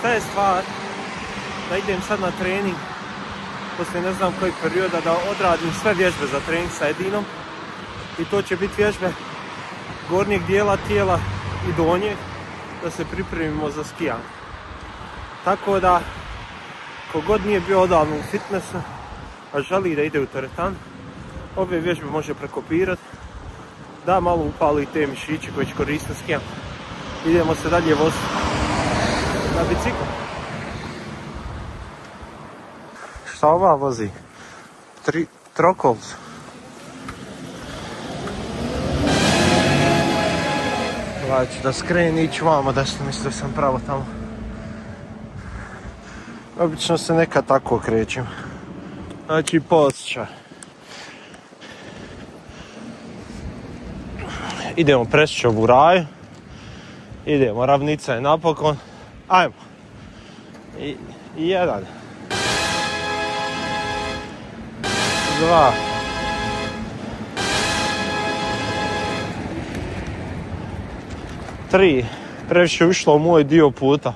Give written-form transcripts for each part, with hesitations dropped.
šta je stvar? Da idem sad na trening, poslije ne znam kojeg perioda, da odradim sve vježbe za trening sa Edinom. I to će biti vježbe gornjeg dijela tijela i donjeg, da se pripremimo za skijanje. Tako da, kogod nije bio odavno u fitnessu, a želi da ide u teretan, ove vježbe može prekopirati, da malo upali te mišiće koje će koristiti skijanje. Idemo se dalje voziti na biciklu. Šta ova vozi? Trokolcu. Gledaj ću da skrenem i ići vamo desno, mislio sam pravo tamo. Obično se nekad tako krećem. Znači po osjećaju. Idemo presjeći ovu raju. Idemo, ravnica je napokon. Ajmo. I jedan. 2. 3. Previše ušlo u moj dio puta.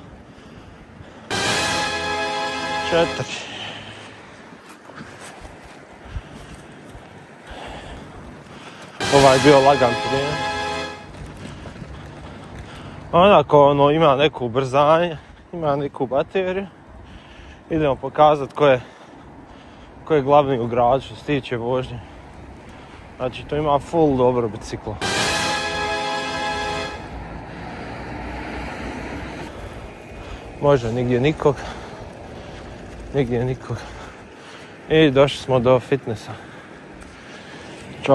4. Ovaj je bio lagan prijem. Onako ima neko ubrzanje, ima neku bateriju. Idemo pokazati ko je glavni u gradu što se tiče vožnje. Znači to ima full dobro biciklo. Može, nigdje nikog. I došli smo do fitnessa.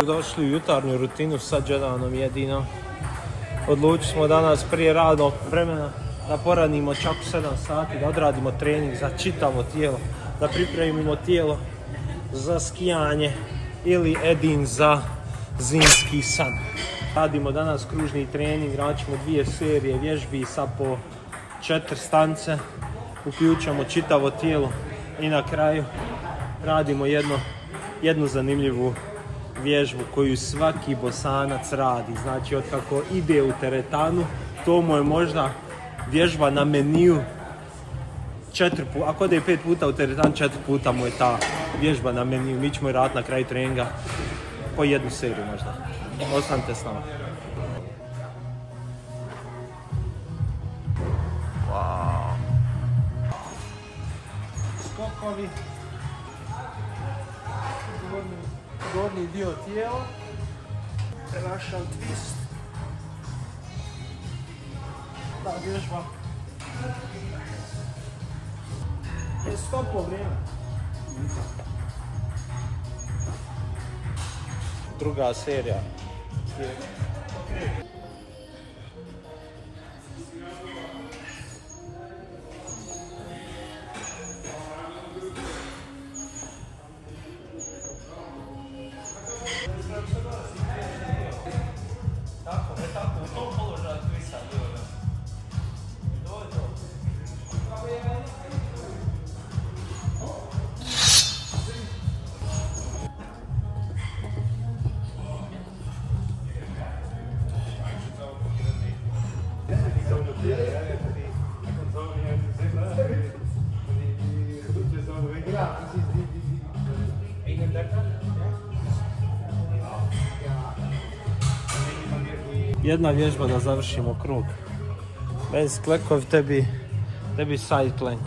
Došli u jutarnju rutinu sa Džedanom i Edinom. Odlučili smo danas prije radnog vremena da poradimo čak 7 sati, da odradimo trening za čitavo tijelo, da pripremimo tijelo za skijanje ili Edin za zimski san. Radimo danas kružni trening, radimo 2 serije vježbi sa po 4 stance, uključamo čitavo tijelo i na kraju radimo jednu zanimljivu vježbu koju svaki bosanac radi. Znači od kako ide u teretanu, to mu je možda vježba na meniju 4 puta. Ako ode 5 puta u teretan, 4 puta mu je ta vježba na meniju. Mi ćemo je raditi na kraju treninga po 1 seriju možda. Ostanite s nama. Wow. Skokovi. Gornji dio tijela. Russian twist. Ta vježba je stoplo vrijeme. Druga serija. Jedna vježba da završimo krug. Bez klekov tebi side plank.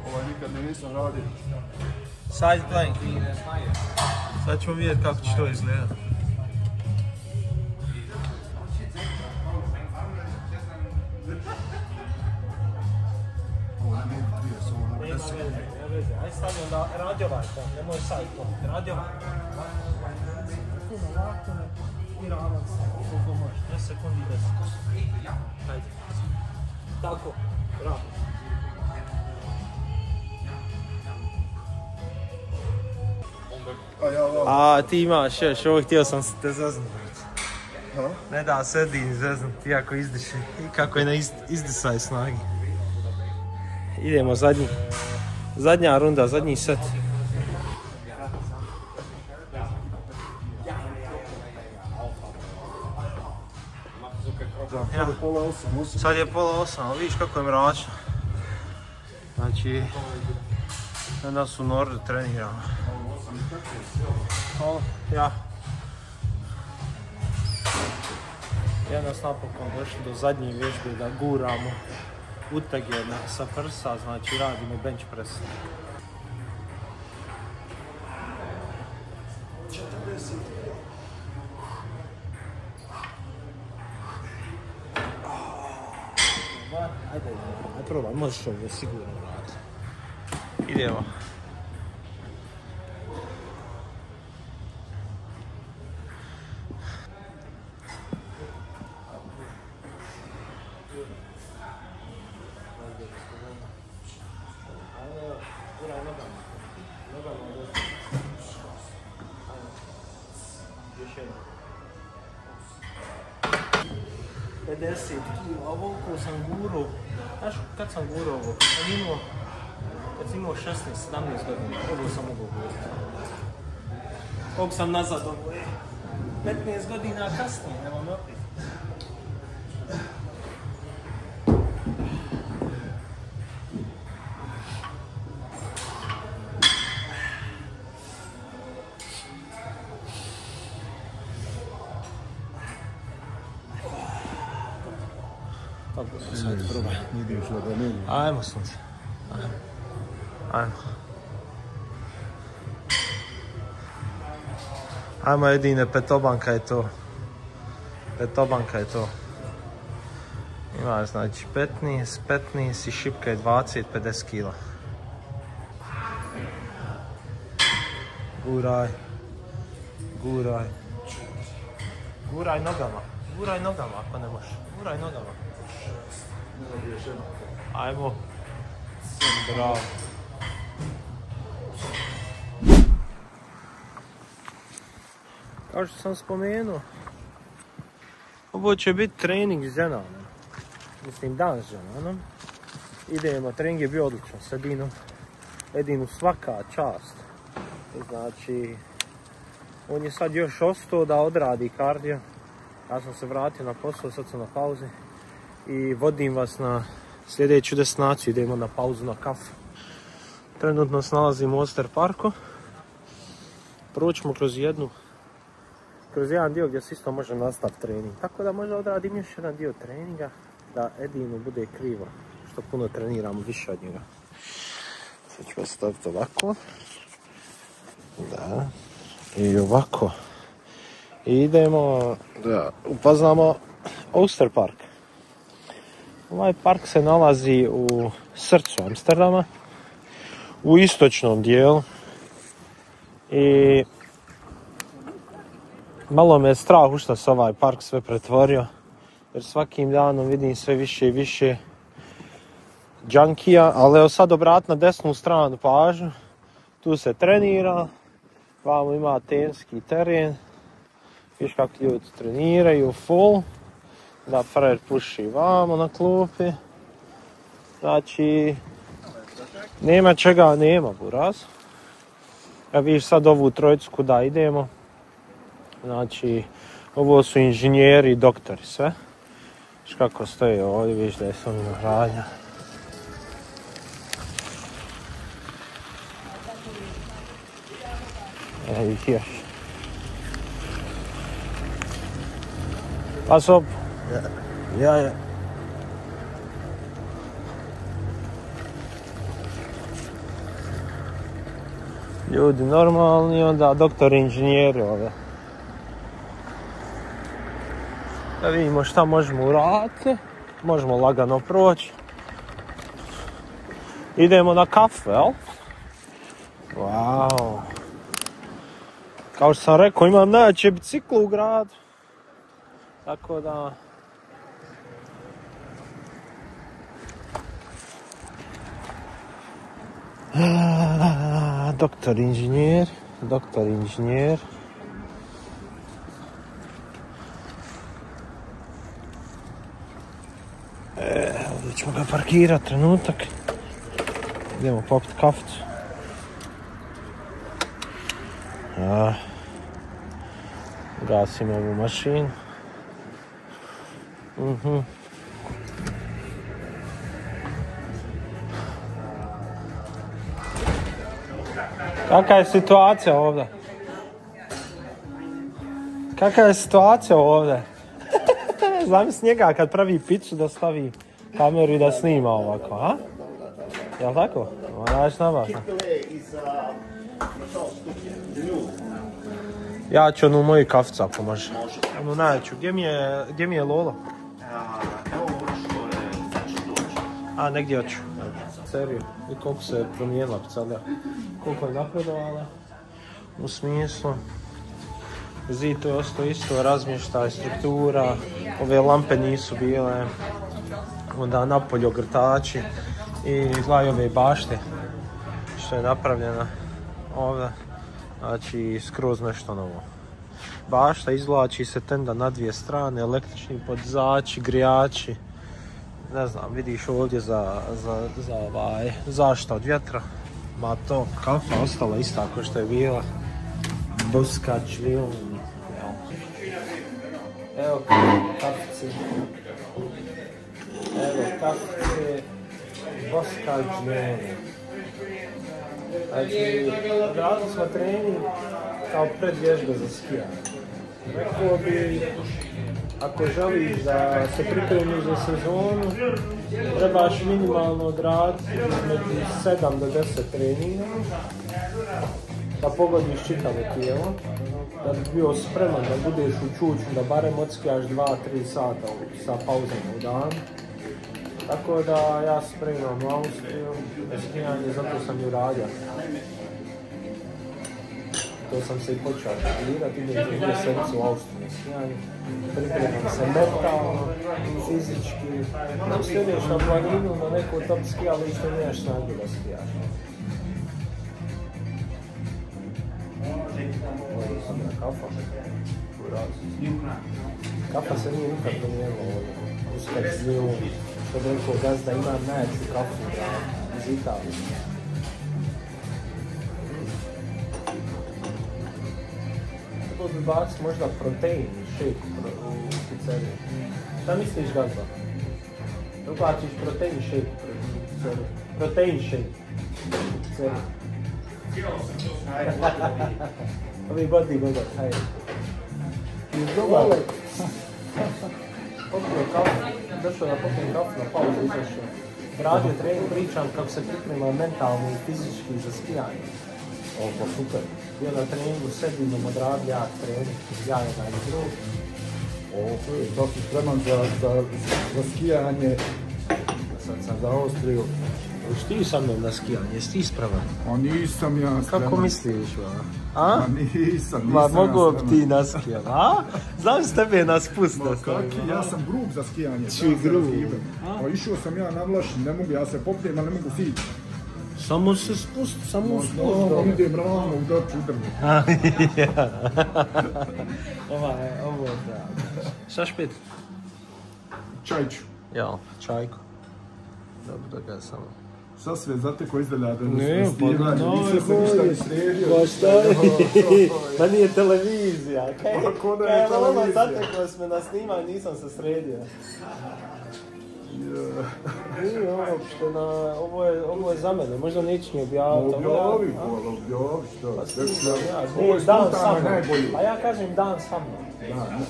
Ovo nikad nisam radio. Side plank. Sad ćemo vidjeti kako će to izgledati. Aj stavi onda radi ovaj plan, nemoj side plank. Radi ovaj. Puno ovako i ravan sam, koliko možeš. 10 sekundi i 10. Hajde. Tako, bravo. A ti imaš još, ovo htio sam se te zeznuti. Ne da sedi zeznuti, iako izdiše. I kako je na izdisaj snagi. Idemo zadnja runda, zadnji set. 8. Sad je pola 8, ali vidiš kako je mračno. Znači, danas u Nordu treniramo. Ja. Danas napokon došli do zadnje vježbe da guramo utage sa prsa, znači radimo bench press. Ajde, probaj, možeš ovo sigurno raditi. Idemo. Ovo sam gurao, znaš kad sam gurao ovo? Kad sam imao 16-17 godina, ovo sam mogao gurati. Ovog sam nazad, ovo je 15 godina kasnije, nemam opet. Sad probaj. Ajmo sunce. Ajmo jedine, petobanka je to. Imaš znači 15 i šipka je 20-50 kila. Guraj nogama ako ne možeš. Guraj nogama. Ajmo. Bravo. Kao što sam spomenuo, ovo će biti trening s ženama. Mislim, dan s ženama. Idemo, trening je bio odličan s Edinom. Edinu svaka čast. Znači, on je sad još ostao da odradi kardio. Ja sam se vratio na posao, sad sam na pauzi. I vodim vas na sljedeću destinaciju, idemo na pauzu na kafu. Trenutno se nalazimo u Oster parku. Prvo ćemo kroz jedan dio gdje se isto može nastaviti trening. Tako da možda odradim još jedan dio treninga da Edinu bude krivo, što puno treniramo više od njega. Sad ću vas staviti ovako. Da. I ovako. I idemo da upoznamo Oster park. Ovaj park se nalazi u srcu Amsterdama, u istočnom dijelu i malo me je strah u što se ovaj park sve pretvorio, jer svakim danom vidim sve više i više džankija, ali evo sad obrat na desnu stranu pažnju, tu se trenira, vamo ima tenski teren, viš kako ljudi treniraju full. Da frajer puši vamo na klupi. Znači, nema čega nema, buraz. Ja vidiš sad ovu trojicu kuda idemo. Znači, ovo su inženjeri i doktori sve. Viš kako stoje ovdje, vidiš da je sam radnja. Evo ih još. Pass up. Ja. Ljudi normalni, onda doktori inženjeri ove. Da vidimo šta možemo uraditi. Možemo lagano proći. Idemo na kafu, jel? Wow. Kao što sam rekao, imam najjače biciklu u gradu. Tako da... Doktor inženjer. Ovdje ćemo ga parkirati trenutak. Idemo popiti kaficu. Gasimo ovu mašinu. Kakva je situacija ovdje? Kakva je situacija ovdje? Zamisli njega kad pravi picu da stavi kameru i da snima ovako, a? Jel' tako? Daš nama. Ja ću onu moju kaficu ako može. Onu najveću. Gdje mi je Lolo? A, negdje hoću. Seriju. I koliko se promijenila pizzalija. Koliko je napredovala. U smislu. Zid to je ostao isto, razmještaj, struktura. Ove lampe nisu bile. Onda napolje ogrtači. I gledaj ove bašte. Što je napravljena ovdje. Znači, skroz nešto novo. Bašta izvlači se tenda na dvije strane, električni podizači, grijači. Ne znam, vidiš ovdje za zaštita od vjetra. Ma to, kafa ostala ista kao što je bila. Boskač, lion. Evo kafice. Evo kafice. Boskač, lion. Znači, radili smo trening kao predvježba za skijanje. Rekao bi, ako želiš da se pripremiš za sezonu, trebaš minimalno odraditi između 7 do 10 treninga, da pogodiš čitavo tijelo, da bi bio spreman da budeš u čuču, da barem odskijaš 2-3 sata sa pauzama u dan. Tako da ja se spremam u Austriju na skijanje, zato sam i uradio. To sam se i počeo aktivirati, idem 2 mjeseci u Austriju na skijanje. Pripremam se mentalno, fizički. Nam sjedeš na planinu, na neko top skijalište, nemaš snage da skijaš. Kafa. Kafa se nije nikad promijenila ovdje. Uskak zmiju. Što bi rekao gazda, imam najjaču kafu iz Italije. Trebalo bi baciti možda protein shake u pizzeriju. Šta misliš, gazda? Ubaciš protein shake u pizzeriju. Protein shake u pizzeriju. Ovi bodybuilder, hajde. I dobar. Popio kafu, došao da popijem kafu na pauzu, izašao. Radio trening, pričam kako se priprema mentalno i fizički za skijanje. Ovo, super. Bio na treningu, sedminom odradio jak trening, ja je na igru. To si spreman za skijanje. Sad sam za Austriju. Jesi ti sa mnom na skijanje, jesi ti spreman? A nisam ja spreman. Kako misliš, a? Nisam Ma mogu bi ti na skijanje, a? Znam s tebe na spust da stavim. Ja sam grub za skijanje. Či grub? Pa išao sam ja na vlašin, ne mogu, ja se popijem, ali ne mogu sići. Samo se spusti, samo spust. Idem ravno u doču udrnu. Ovo da. Šta špit? Čajču. Ja, čajko. Dobro da ga samo. Sad sve zateko izdelja da ne snimanje, nisam se ništa ni sredio. Pa šta je? Pa nije televizija. Kaj je ovo zateko smo na snimanju, nisam se sredio. Nije uopšte na... Ovo je za mene, možda neću mi objaviti. Objavi, što? Ovo je spontano najbolje. A ja kažem dan sa mnom.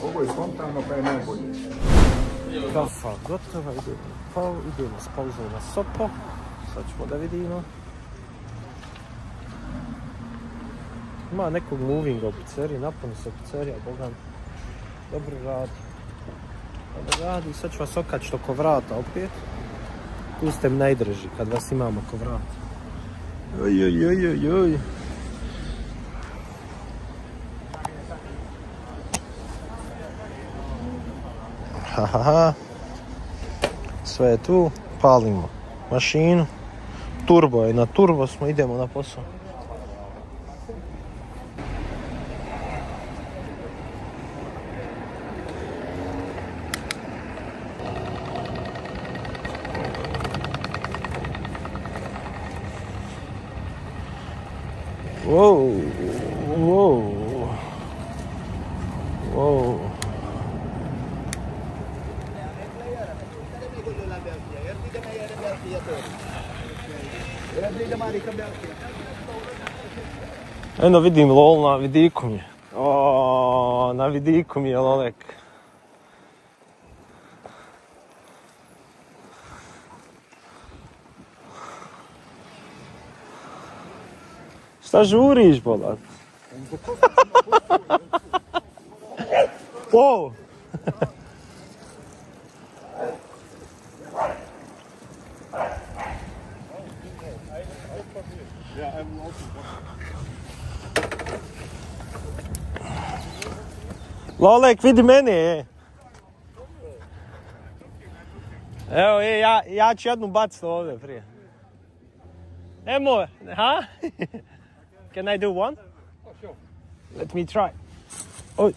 Ovo je spontano pa je najbolje. Kafa gotova, idemo s pauzom na Sopo. Sad ćemo da vidimo. Ima nekog movinga u pizzeriji, napuni se pizzerija, bogan. Dobro radi. Dobro radi, sad ću vas okačiti oko vrata opet. Tu ste mi najdrži kad vas imam oko vrata. Oj. Hahaha. Sve je tu, palimo mašinu. Turbo je, na turbo smo, idemo na posao. Wow. Eno vidim lol na vidiku mi je. O, na vidiku mi je lolek. Šta žuriš, bolat? Wow! Lolek, vidi mene, Evo, ja ću jednu baciti ovdje prije. Nemoj, ha? Can I do one? Let me try. Oj.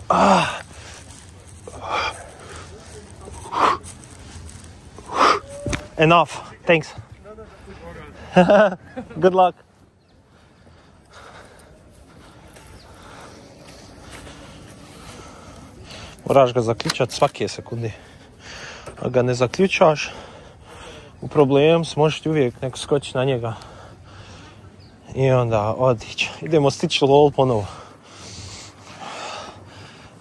Ah. Enough, thanks. Good luck. Moraš ga zaključati svake sekunde. Ako ga ne zaključaš, u problemu možeš ti uvijek neko skočiti na njega. I onda odići. Idemo stići lol ponovo.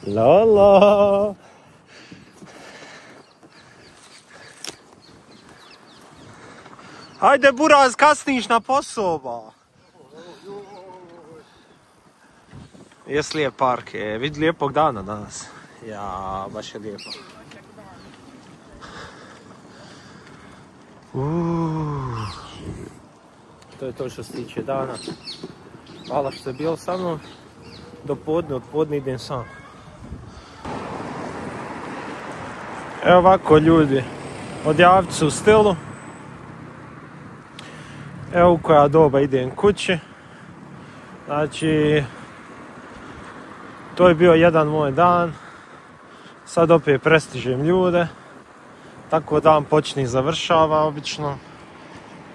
Lolo. Ajde buraz, kasniš na posao, ba. Jes lijep park, vidi lijepog dana danas. Ja, baš je lijepo. To je to što se tiče dana. Hvala što je bilo sa mnom. Do podne, od podne idem sam. Evo ovako ljudi, odjavit se u stilu. Evo u koja doba idem kući. Znači, to je bio jedan moj dan. Sad opet prestižem ljude. Tako dan počne i završava obično.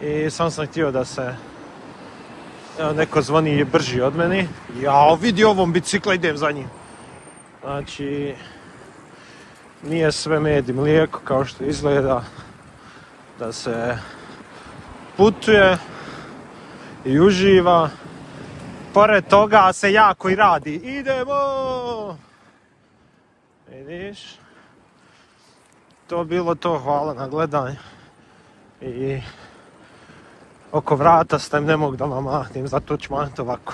I sam htio da se neko zvoni brži od meni. Ja vidi ovom bicikla, idem za njim. Znači, nije sve med i mlijeko kao što izgleda. Da se putuje i uživa. Pored toga se jako i radi. Idemo! Vidiš? To bilo to, hvala na gledanju. I oko vrata stem ne mogu da vam mahnem, zato ću mahnuti ovako.